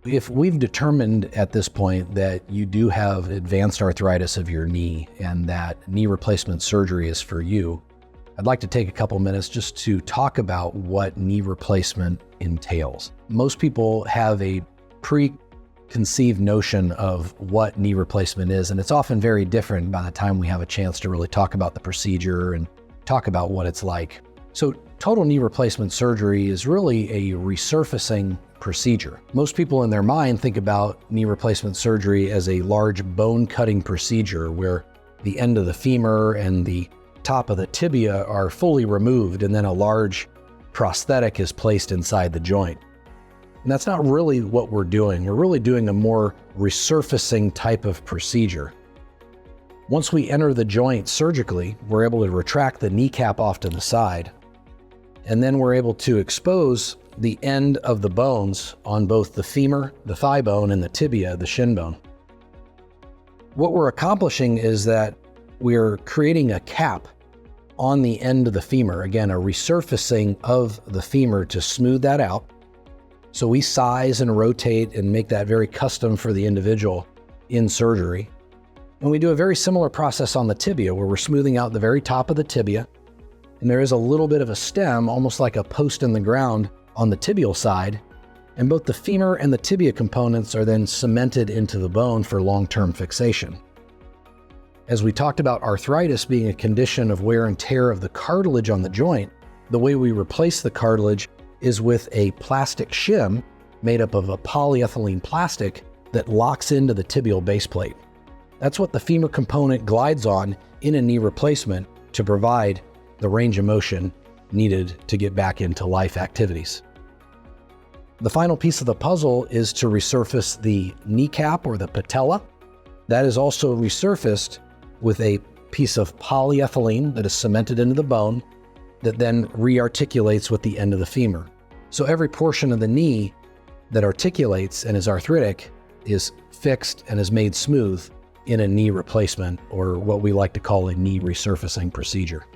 If we've determined at this point that you do have advanced arthritis of your knee and that knee replacement surgery is for you, I'd like to take a couple minutes just to talk about what knee replacement entails. Most people have a preconceived notion of what knee replacement is, and it's often very different by the time we have a chance to really talk about the procedure and talk about what it's like. So total knee replacement surgery is really a resurfacing procedure. Most people in their mind think about knee replacement surgery as a large bone cutting procedure where the end of the femur and the top of the tibia are fully removed and then a large prosthetic is placed inside the joint. And that's not really what we're doing. We're really doing a more resurfacing type of procedure. Once we enter the joint surgically, we're able to retract the kneecap off to the side, and then we're able to expose the end of the bones on both the femur, the thigh bone, and the tibia, the shin bone. What we're accomplishing is that we're creating a cap on the end of the femur, again, a resurfacing of the femur to smooth that out. So we size and rotate and make that very custom for the individual in surgery. And we do a very similar process on the tibia where we're smoothing out the very top of the tibia. And there is a little bit of a stem, almost like a post in the ground on the tibial side. And both the femur and the tibia components are then cemented into the bone for long-term fixation. As we talked about arthritis being a condition of wear and tear of the cartilage on the joint, the way we replace the cartilage is with a plastic shim made up of a polyethylene plastic that locks into the tibial base plate. That's what the femur component glides on in a knee replacement to provide the range of motion needed to get back into life activities. The final piece of the puzzle is to resurface the kneecap or the patella. That is also resurfaced with a piece of polyethylene that is cemented into the bone that then rearticulates with the end of the femur. So every portion of the knee that articulates and is arthritic is fixed and is made smooth in a knee replacement, or what we like to call a knee resurfacing procedure.